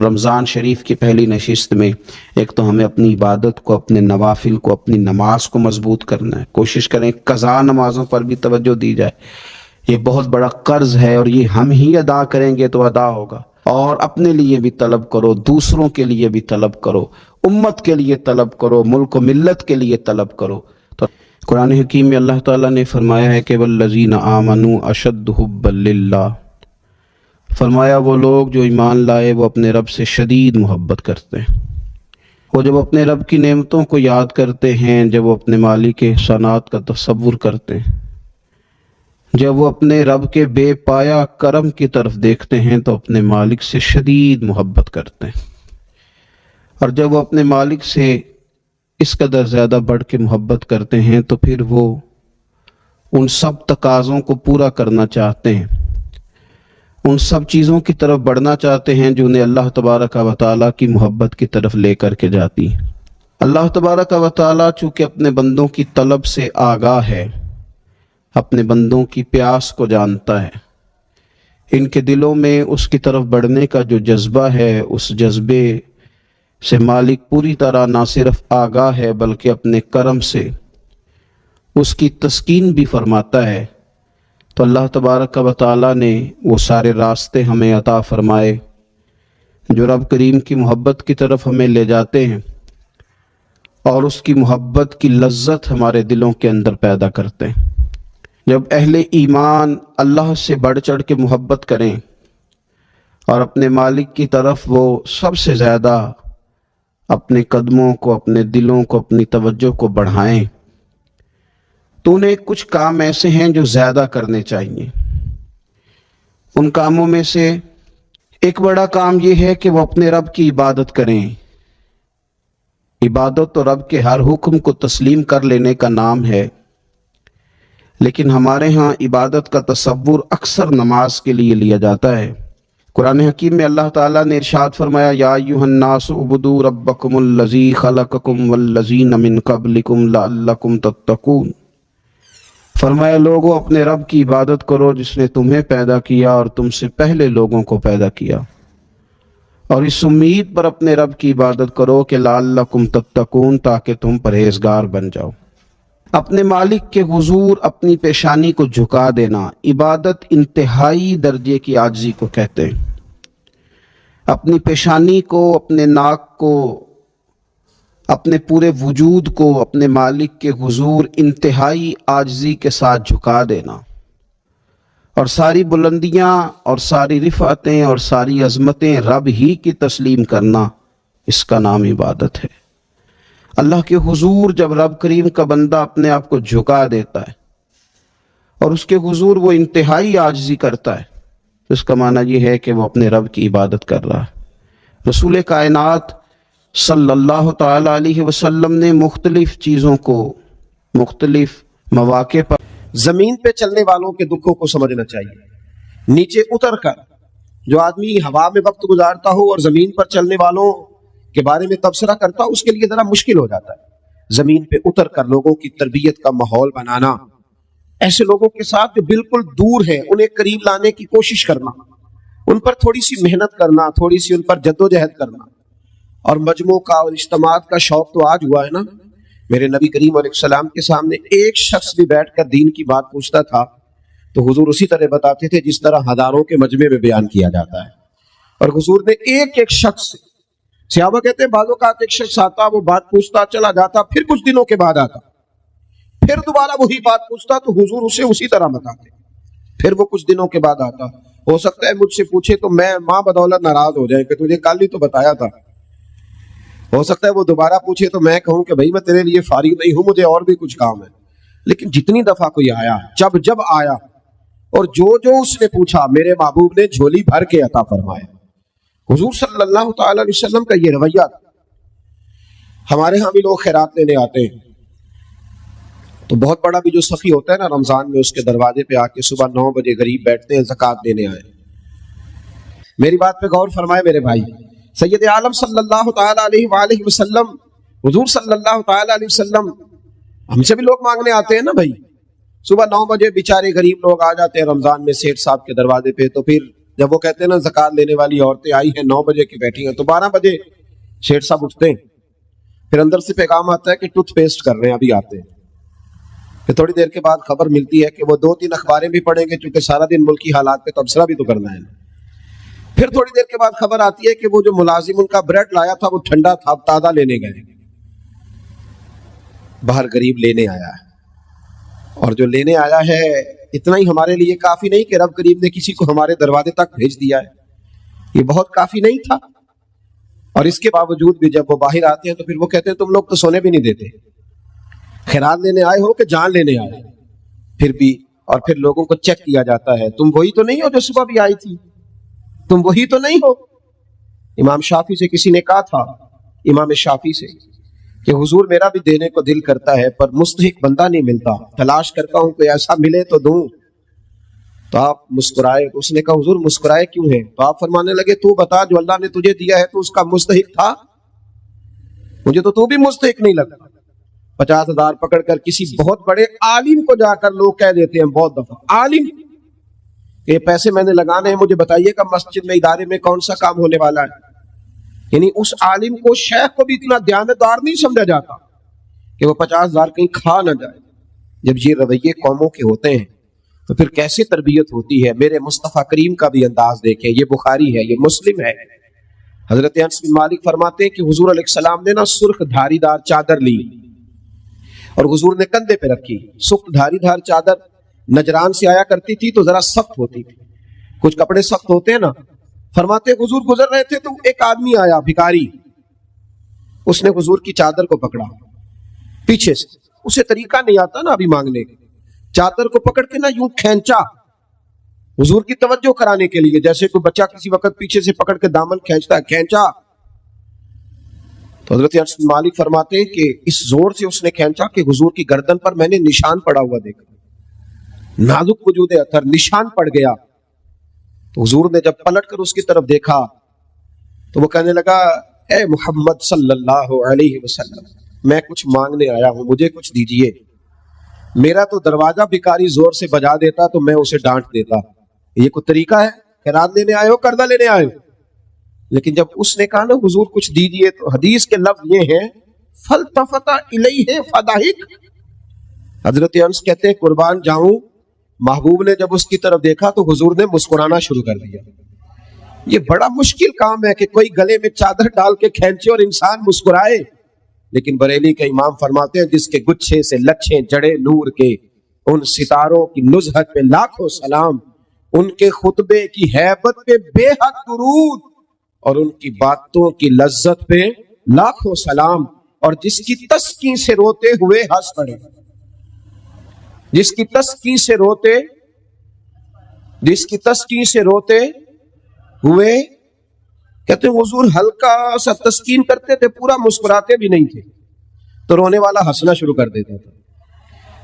رمضان شریف کی پہلی نشست میں ایک تو ہمیں اپنی عبادت کو، اپنے نوافل کو، اپنی نماز کو مضبوط کرنا ہے. کوشش کریں قضا نمازوں پر بھی توجہ دی جائے. یہ بہت بڑا قرض ہے اور یہ ہم ہی ادا کریں گے تو ادا ہوگا. اور اپنے لیے بھی طلب کرو، دوسروں کے لیے بھی طلب کرو، امت کے لیے طلب کرو، ملک و ملت کے لیے طلب کرو. تو قرآن حکیم میں اللہ تعالیٰ نے فرمایا ہے کہ والذین آمنوا اشد حبا للہ، فرمایا وہ لوگ جو ایمان لائے وہ اپنے رب سے شدید محبت کرتے ہیں. وہ جب اپنے رب کی نعمتوں کو یاد کرتے ہیں، جب وہ اپنے مالک کے احسانات کا تصور کرتے ہیں، جب وہ اپنے رب کے بے پایا کرم کی طرف دیکھتے ہیں تو اپنے مالک سے شدید محبت کرتے ہیں. اور جب وہ اپنے مالک سے اس قدر زیادہ بڑھ کے محبت کرتے ہیں تو پھر وہ ان سب تقاضوں کو پورا کرنا چاہتے ہیں، ان سب چیزوں کی طرف بڑھنا چاہتے ہیں جو انہیں اللہ تبارک و تعالیٰ کی محبت کی طرف لے کر کے جاتی ہیں. اللہ تبارک و تعالیٰ چونکہ اپنے بندوں کی طلب سے آگاہ ہے، اپنے بندوں کی پیاس کو جانتا ہے، ان کے دلوں میں اس کی طرف بڑھنے کا جو جذبہ ہے، اس جذبے سے مالک پوری طرح نہ صرف آگاہ ہے بلکہ اپنے کرم سے اس کی تسکین بھی فرماتا ہے. تو اللہ تبارک و تعالیٰ نے وہ سارے راستے ہمیں عطا فرمائے جو رب کریم کی محبت کی طرف ہمیں لے جاتے ہیں اور اس کی محبت کی لذت ہمارے دلوں کے اندر پیدا کرتے ہیں. جب اہل ایمان اللہ سے بڑھ چڑھ کے محبت کریں اور اپنے مالک کی طرف وہ سب سے زیادہ اپنے قدموں کو، اپنے دلوں کو، اپنی توجہ کو بڑھائیں تو انہیں کچھ کام ایسے ہیں جو زیادہ کرنے چاہیے. ان کاموں میں سے ایک بڑا کام یہ ہے کہ وہ اپنے رب کی عبادت کریں. عبادت تو رب کے ہر حکم کو تسلیم کر لینے کا نام ہے، لیکن ہمارے ہاں عبادت کا تصور اکثر نماز کے لیے لیا جاتا ہے. قرآن حکیم میں اللہ تعالیٰ نے ارشاد فرمایا یا ایھا الناس اعبدوا ربکم الذی خلقکم والذین من قبلکم لعلکم تتقون، فرمایا لوگوں اپنے رب کی عبادت کرو جس نے تمہیں پیدا کیا اور تم سے پہلے لوگوں کو پیدا کیا، اور اس امید پر اپنے رب کی عبادت کرو کہ لعلکم تتقون، تاکہ تم پرہیزگار بن جاؤ. اپنے مالک کے حضور اپنی پیشانی کو جھکا دینا عبادت انتہائی درجے کی عاجزی کو کہتے ہیں. اپنی پیشانی کو، اپنے ناک کو، اپنے پورے وجود کو اپنے مالک کے حضور انتہائی عاجزی کے ساتھ جھکا دینا، اور ساری بلندیاں اور ساری رفعتیں اور ساری عظمتیں رب ہی کی تسلیم کرنا، اس کا نام عبادت ہے. اللہ کے حضور جب رب کریم کا بندہ اپنے آپ کو جھکا دیتا ہے اور اس کے حضور وہ انتہائی عاجزی کرتا ہے تو اس کا معنی یہ ہے کہ وہ اپنے رب کی عبادت کر رہا ہے. رسول کائنات صلی اللہ تعالی علیہ وسلم نے مختلف چیزوں کو مختلف مواقع پر زمین پہ چلنے والوں کے دکھوں کو سمجھنا چاہیے. نیچے اتر کر جو آدمی ہوا میں وقت گزارتا ہو اور زمین پر چلنے والوں کے بارے میں تبصرہ کرتا ہو، اس کے لیے ذرا مشکل ہو جاتا ہے. زمین پہ اتر کر لوگوں کی تربیت کا ماحول بنانا، ایسے لوگوں کے ساتھ جو بالکل دور ہیں انہیں قریب لانے کی کوشش کرنا، ان پر تھوڑی سی محنت کرنا، تھوڑی سی ان پر جدوجہد کرنا. اور مجموع کا اور اجتماعات کا شوق تو آج ہوا ہے نا. میرے نبی کریم علیہ السلام کے سامنے ایک شخص بھی بیٹھ کر دین کی بات پوچھتا تھا تو حضور اسی طرح بتاتے تھے جس طرح ہزاروں کے مجمع میں بیان کیا جاتا ہے. اور حضور نے ایک ایک شخص سے، صحابہ کہتے ہیں بعض اوقات ایک شخص آتا، وہ بات پوچھتا، چلا جاتا، پھر کچھ دنوں کے بعد آتا، پھر دوبارہ وہی بات پوچھتا تو حضور اسے اسی طرح بتاتے، پھر وہ کچھ دنوں کے بعد آتا. ہو سکتا ہے مجھ سے پوچھے تو میں ماں بدولت ناراض ہو جائے کہ تجھے کل ہی تو بتایا تھا. ہو سکتا ہے وہ دوبارہ پوچھے تو میں کہوں کہ بھائی میں تیرے لیے فارغ نہیں ہوں، مجھے اور بھی کچھ کام ہے. لیکن جتنی دفعہ کوئی آیا، جب آیا اور جو اس نے پوچھا میرے محبوب نے جھولی بھر کے عطا فرمایا. حضور صلی اللہ تعالی علیہ وسلم کا یہ رویہ تھا. ہمارے ہاں بھی لوگ خیرات لینے آتے ہیں تو بہت بڑا بھی جو سخی ہوتا ہے نا رمضان میں، اس کے دروازے پہ آ کے صبح 9 بجے غریب بیٹھتے ہیں زکوٰۃ دینے آئے. میری بات پہ غور فرمائے میرے بھائی. سید عالم صلی اللہ تعالی علیہ وآلہ وسلم، حضور صلی اللہ تعالی علیہ وسلم، ہم سے بھی لوگ مانگنے آتے ہیں نا بھائی. صبح 9 بجے بیچارے غریب لوگ آ جاتے ہیں رمضان میں سیٹھ صاحب کے دروازے پہ، تو پھر جب وہ کہتے ہیں نا زکات لینے والی عورتیں آئی ہیں 9 بجے کی بیٹھی ہیں، تو 12 بجے شیخ صاحب اٹھتے ہیں، پھر اندر سے پیغام آتا ہے کہ ٹوتھ پیسٹ کر رہے ہیں، ابھی آتے ہیں۔ پھر تھوڑی دیر کے بعد خبر ملتی ہے کہ وہ 2-3 اخباریں بھی پڑھیں گے، چونکہ سارا دن ملکی حالات پہ تبصرہ بھی تو کرنا ہے۔ پھر تھوڑی دیر کے بعد خبر آتی ہے کہ وہ جو ملازم ان کا بریڈ لایا تھا وہ ٹھنڈا تھا، اب تازہ لینے گئے، باہر غریب لینے آیا ہے، اور جو لینے آیا ہے اتنا ہی ہمارے لیے کافی نہیں کہ رب کریم نے کسی کو ہمارے دروازے تک بھیج دیا ہے، یہ بہت کافی نہیں تھا۔ اور اس کے باوجود بھی جب وہ باہر آتے ہیں تو پھر وہ کہتے ہیں تم لوگ تو سونے بھی نہیں دیتے، خیرات لینے آئے ہو کہ جان لینے آئے؟ پھر بھی، اور پھر لوگوں کو چیک کیا جاتا ہے، تم وہی تو نہیں ہو جو صبح بھی آئی تھی، تم وہی تو نہیں ہو۔ امام شافعی سے کسی نے کہا تھا، امام شافعی سے، کہ حضور میرا بھی دینے کو دل کرتا ہے پر مستحق بندہ نہیں ملتا، تلاش کرتا ہوں کوئی ایسا ملے تو دوں۔ تو آپ مسکرائے، اس نے کہا حضور مسکرائے کیوں ہیں؟ تو آپ فرمانے لگے تو بتا، جو اللہ نے تجھے دیا ہے تو اس کا مستحق تھا؟ مجھے تو بھی مستحق نہیں لگتا۔ 50,000 پکڑ کر کسی بہت بڑے عالم کو جا کر لوگ کہہ دیتے ہیں بہت دفعہ، عالم کہ پیسے میں نے لگانے ہیں، مجھے بتائیے کہ مسجد میں ادارے میں کون سا کام ہونے والا ہے۔ یعنی اس عالم کو، شیخ کو بھی اتنا دیانتدار نہیں سمجھا جاتا کہ وہ 50,000 کہیں کھا نہ جائے۔ جب یہ رویے قوموں کے ہوتے ہیں تو پھر کیسے تربیت ہوتی ہے؟ میرے مصطفیٰ کریم کا بھی انداز دیکھیں، یہ بخاری ہے، یہ مسلم ہے۔ حضرت انس بن مالک فرماتے ہیں کہ حضور علیہ السلام نے نا سرخ دھاری دار چادر لی اور حضور نے کندھے پہ رکھی۔ سرخ دھاری دار چادر نجران سے آیا کرتی تھی تو ذرا سخت ہوتی تھی، کچھ کپڑے سخت ہوتے ہیں نا۔ فرماتے حضور گزر رہے تھے تو ایک آدمی آیا بھکاری، اس نے حضور کی چادر کو پکڑا پیچھے سے، اسے طریقہ نہیں آتا نا ابھی مانگنے کا، چادر کو پکڑ کے نا یوں کھینچا حضور کی توجہ کرانے کے لیے، جیسے کوئی بچہ کسی وقت پیچھے سے پکڑ کے دامن کھینچتا ہے، کھینچا۔ تو حضرت انس بن مالک فرماتے ہیں کہ اس زور سے اس نے کھینچا کہ حضور کی گردن پر میں نے نشان پڑا ہوا دیکھا، نازک وجود اثر، نشان پڑ گیا۔ تو حضور نے جب پلٹ کر اس کی طرف دیکھا تو وہ کہنے لگا اے محمد صلی اللہ علیہ وسلم، میں کچھ مانگنے آیا ہوں، مجھے کچھ دیجئے۔ میرا تو دروازہ بھکاری زور سے بجا دیتا تو میں اسے ڈانٹ دیتا، یہ کوئی طریقہ ہے؟ خیرات لینے آئے ہو، قرضہ لینے آئے ہو؟ لیکن جب اس نے کہا نا حضور کچھ دیجئے، تو حدیث کے لفظ یہ ہیں فَالْتَفَتَ إِلَيْهِ فَضَحِكَ۔ حضرت انس کہتے ہیں قربان جاؤں، محبوب نے جب اس کی طرف دیکھا تو حضور نے مسکرانا شروع کر دیا۔ یہ بڑا مشکل کام ہے کہ کوئی گلے میں چادر ڈال کے کھینچے اور انسان مسکرائے، لیکن بریلی کے امام فرماتے ہیں جس کے گچھے سے لچھیں جڑے نور کے، ان ستاروں کی نزہت پہ لاکھوں سلام، ان کے خطبے کی ہیبت پہ بے حد درود، اور ان کی باتوں کی لذت پہ لاکھوں سلام، اور جس کی تسکین سے روتے ہوئے ہنس پڑے، جس کی تسکین سے روتے ہوئے، کہتے ہیں حضور ہلکا سا تسکین کرتے تھے، پورا مسکراتے بھی نہیں تھے، تو رونے والا ہنسنا شروع کر دیتا تھا۔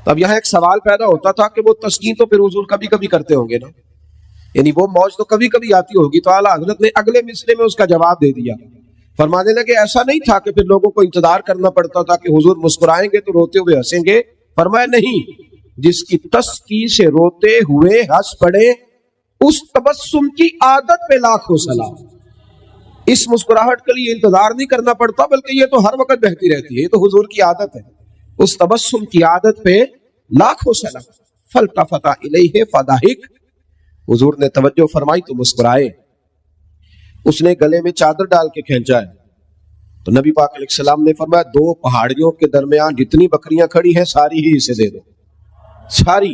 تب یہاں ایک سوال پیدا ہوتا تھا کہ وہ تسکین تو پھر حضور کبھی کبھی کرتے ہوں گے نا، یعنی وہ موج تو کبھی کبھی آتی ہوگی، تو اعلیٰ حضرت نے اگلے مصرے میں اس کا جواب دے دیا، فرمانے لگے ایسا نہیں تھا کہ پھر لوگوں کو انتظار کرنا پڑتا تھا کہ حضور مسکرائیں گے تو روتے ہوئے ہنسیں گے، فرمایا نہیں، جس کی تسکین سے روتے ہوئے ہنس پڑے اس تبسم کی عادت پہ لاکھوں سلام۔ اس مسکراہٹ کے لیے انتظار نہیں کرنا پڑتا، بلکہ یہ تو ہر وقت بہتی رہتی ہے، یہ تو حضور کی عادت ہے، اس تبسم کی عادت پہ لاکھوں سلام۔ فَالْتَفَتَ إِلَيْهِ فَضَحِكَ، حضور نے توجہ فرمائی تو مسکرائے۔ اس نے گلے میں چادر ڈال کے کھینچا ہے تو نبی پاک علیہ السلام نے فرمایا 2 پہاڑیوں کے درمیان جتنی بکریاں کھڑی ہیں ساری ہی اسے دے دو، ساری۔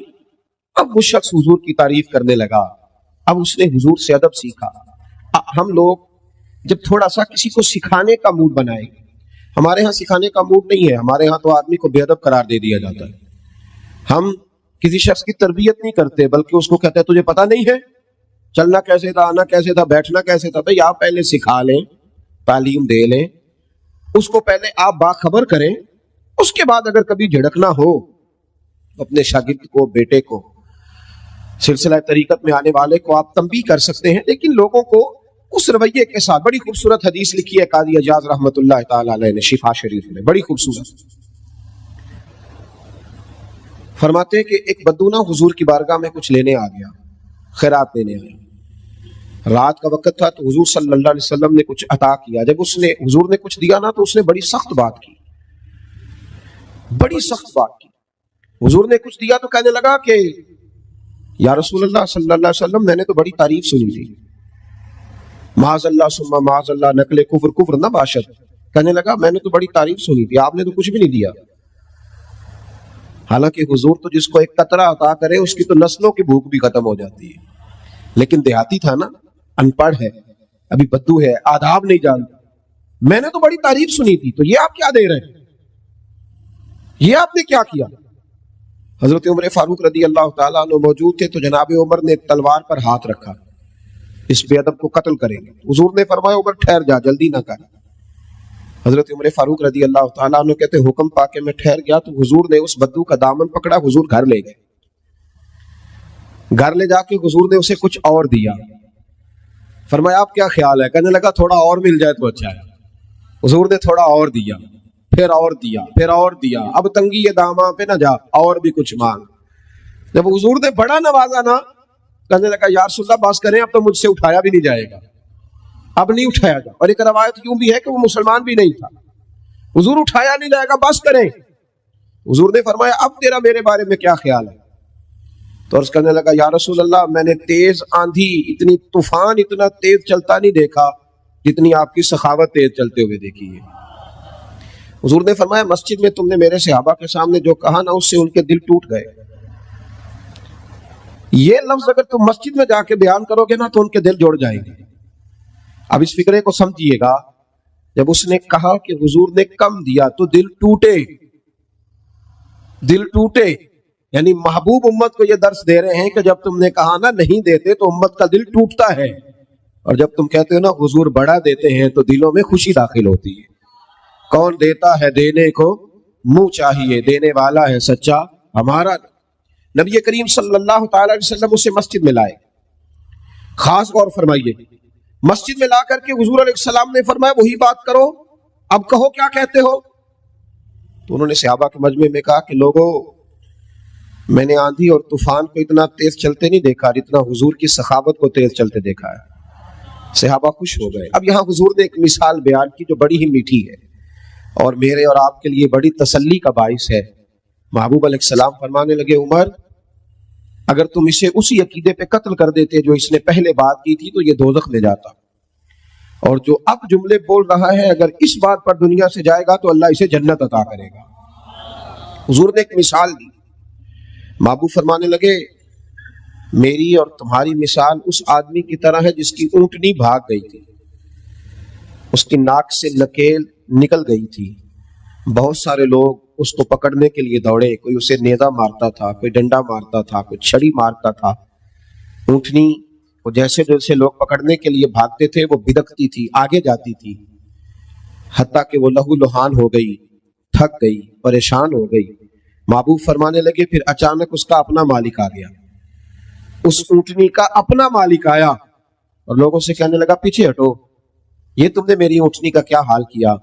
اب وہ شخص حضور کی تعریف کرنے لگا، اب اس نے حضور سے ادب سیکھا۔ ہم لوگ جب تھوڑا سا کسی کو سکھانے کا موڈ بنائیں، ہمارے ہاں سکھانے کا موڈ نہیں ہے، ہمارے ہاں تو آدمی کو بے ادب قرار دے دیا جاتا ہے۔ ہم کسی شخص کی تربیت نہیں کرتے بلکہ اس کو کہتے ہیں تجھے پتا نہیں ہے چلنا کیسے تھا، آنا کیسے تھا، بیٹھنا کیسے تھا؟ بھئی آپ پہلے سکھا لیں، تعلیم دے لیں، اس کو پہلے آپ باخبر کریں، اس کے بعد اگر کبھی جھڑکنا ہو اپنے شاگرد کو، بیٹے کو، سلسلہ طریقت میں آنے والے کو آپ تنبیہ کر سکتے ہیں، لیکن لوگوں کو اس رویے کے ساتھ۔ بڑی خوبصورت حدیث لکھی ہے قاضی اجاز رحمۃ اللہ تعالی علیہ نے شفا شریف میں، بڑی خوبصورت، فرماتے ہیں کہ ایک بدو نا حضور کی بارگاہ میں کچھ لینے آ گیا، خیرات لینے آیا، رات کا وقت تھا تو حضور صلی اللہ علیہ وسلم نے کچھ عطا کیا. جب حضور نے کچھ دیا نا تو اس نے بڑی سخت بات کی, بڑی سخت بات کی. حضور نے کچھ دیا تو کہنے لگا کہ یا رسول اللہ صلی اللہ علیہ وسلم میں نے تو بڑی تعریف سنی تھی, معاذ اللہ ثم معاذ اللہ نقل کفر کفر نہ باشد. کہنے لگا میں نے تو بڑی تعریف سنی تھی, آپ نے تو کچھ بھی نہیں دیا. حالانکہ حضور تو جس کو ایک قطرہ عطا کرے اس کی تو نسلوں کی بھوک بھی ختم ہو جاتی ہے. لیکن دیہاتی تھا نا, ان پڑھ ہے, ابھی بدو ہے, آداب نہیں جانتا. میں نے تو بڑی تعریف سنی تھی, تو یہ آپ کیا دے رہے ہیں, یہ آپ نے کیا کیا؟ حضرت عمر فاروق رضی اللہ تعالیٰ عنہ موجود تھے تو جناب عمر نے تلوار پر ہاتھ رکھا, اس بے ادب کو قتل کریں گے. حضور نے فرمایا عمر ٹھہر جا, جلدی نہ کر. حضرت عمر فاروق رضی اللہ تعالیٰ عنہ کہتے حکم پا کے میں ٹھہر گیا تو حضور نے اس بدو کا دامن پکڑا, حضور گھر لے گئے. گھر لے جا کے حضور نے اسے کچھ اور دیا. فرمایا آپ کیا خیال ہے؟ کہنے لگا تھوڑا اور مل جائے تو اچھا ہے. حضور نے تھوڑا اور دیا, پھر اور دیا, پھر اور دیا. اب تنگی یہ داماں پہ نہ جا, اور بھی کچھ مانگ. جب حضور نے بڑا نوازا نا, کہنے لگا یا رسول اللہ بس کریں, اب تو مجھ سے اٹھایا بھی نہیں جائے گا, اب نہیں اٹھایا جا. اور ایک روایت یوں بھی ہے کہ وہ مسلمان بھی نہیں تھا. حضور اٹھایا نہیں جائے گا, بس کریں. حضور نے فرمایا اب تیرا میرے بارے میں کیا خیال ہے؟ تو عرض کرنے لگا یا رسول اللہ میں نے تیز آندھی, اتنی طوفان اتنا تیز چلتا نہیں دیکھا جتنی آپ کی سخاوت تیز چلتے ہوئے دیکھی ہے. حضور نے فرمایا مسجد میں تم نے میرے صحابہ کے سامنے جو کہا نا اس سے ان کے دل ٹوٹ گئے. یہ لفظ اگر تم مسجد میں جا کے بیان کرو گے نا تو ان کے دل جوڑ جائیں گے. اب اس فکرے کو سمجھیے گا, جب اس نے کہا کہ حضور نے کم دیا تو دل ٹوٹے, دل ٹوٹے. یعنی محبوب امت کو یہ درس دے رہے ہیں کہ جب تم نے کہا نا نہیں دیتے تو امت کا دل ٹوٹتا ہے, اور جب تم کہتے ہو نا حضور بڑا دیتے ہیں تو دلوں میں خوشی داخل ہوتی ہے. کون دیتا ہے دینے کو منہ چاہیے, دینے والا ہے سچا ہمارا. نبی کریم صلی اللہ تعالی علیہ وسلم اسے مسجد میں لائے. خاص غور فرمائیے, مسجد میں لا کر کے حضور علیہ السلام نے فرمایا وہی بات کرو, اب کہو کیا کہتے ہو. تو انہوں نے صحابہ کے مجمع میں کہا کہ لوگوں میں نے آندھی اور طوفان کو اتنا تیز چلتے نہیں دیکھا جتنا حضور کی سخاوت کو تیز چلتے دیکھا ہے. صحابہ خوش ہو گئے. اب یہاں حضور نے ایک مثال بیان کی جو بڑی ہی میٹھی ہے اور میرے اور آپ کے لیے بڑی تسلی کا باعث ہے. محبوب علیہ السلام فرمانے لگے عمر اگر تم اسے اسی عقیدے پہ قتل کر دیتے جو اس نے پہلے بات کی تھی تو یہ دوزخ میں جاتا, اور جو اب جملے بول رہا ہے اگر اس بات پر دنیا سے جائے گا تو اللہ اسے جنت عطا کرے گا. حضور نے ایک مثال دی. محبوب فرمانے لگے میری اور تمہاری مثال اس آدمی کی طرح ہے جس کی اونٹنی بھاگ گئی تھی, اس کی ناک سے نکیل نکل گئی تھی. بہت سارے لوگ اس کو پکڑنے کے لیے دوڑے, کوئی اسے نیزہ مارتا تھا, کوئی ڈنڈا مارتا تھا, کوئی چھڑی مارتا تھا. اونٹنی وہ جیسے جیسے لوگ پکڑنے کے لیے بھاگتے تھے وہ بدکتی تھی, آگے جاتی تھی, حتیٰ کہ وہ لہو لہان ہو گئی, تھک گئی, پریشان ہو گئی. محبوب فرمانے لگے پھر اچانک اس کا اپنا مالک آ گیا, اس اونٹنی کا اپنا مالک آیا اور لوگوں سے کہنے لگا پیچھے ہٹو, یہ تم نے میری اونٹنی کا کیا حال کیا.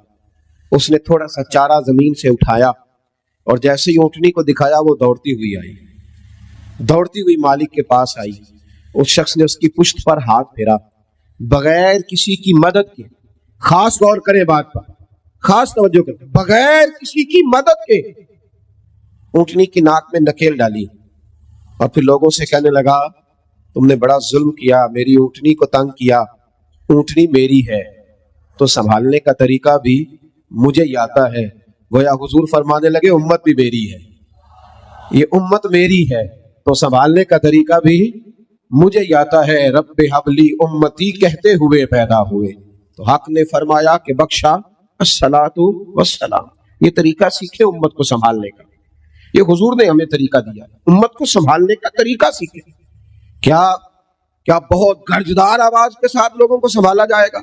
اس نے تھوڑا سا چارہ زمین سے اٹھایا اور جیسے ہی اونٹنی کو دکھایا وہ دوڑتی ہوئی آئی, دوڑتی ہوئی مالک کے پاس آئی. اس شخص نے اس کی پشت پر ہاتھ پھیرا بغیر کسی کی مدد کے. خاص غور کریں بات پر, خاص توجہ کریں, بغیر کسی کی مدد کے اونٹنی کی ناک میں نکیل ڈالی اور پھر لوگوں سے کہنے لگا تم نے بڑا ظلم کیا, میری اونٹنی کو تنگ کیا. اونٹنی میری ہے تو سنبھالنے کا طریقہ بھی مجھے ہی آتا ہے. گویا حضور فرمانے لگے امت بھی میری ہے, یہ امت میری ہے تو سنبھالنے کا طریقہ بھی مجھے ہی آتا ہے. رب حبلی امتی کہتے ہوئے پیدا ہوئے تو حق نے فرمایا کہ بخشا الصلاۃ والسلام. یہ طریقہ سیکھے امت کو سنبھالنے کا, یہ حضور نے ہمیں طریقہ دیا, امت کو سنبھالنے کا طریقہ سیکھے. کیا بہت گرجدار آواز کے ساتھ لوگوں کو سنبھالا جائے گا؟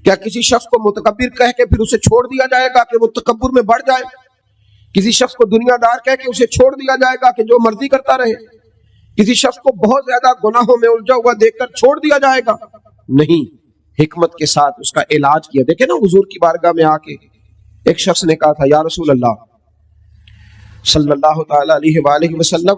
کیا کسی شخص کو متکبر کہہ کے پھر اسے چھوڑ دیا جائے گا کہ وہ تکبر میں بڑھ جائے؟ کسی شخص کو دنیا دار کہہ کے اسے چھوڑ دیا جائے گا کہ جو مرضی کرتا رہے؟ کسی شخص کو بہت زیادہ گناہوں میں الجھا ہوا دیکھ کر چھوڑ دیا جائے گا؟ نہیں, حکمت کے ساتھ اس کا علاج کیا. دیکھیں نا حضور کی بارگاہ میں آ کے ایک شخص نے کہا تھا یا رسول اللہ صلی اللہ تعالی علیہ وآلہ وسلم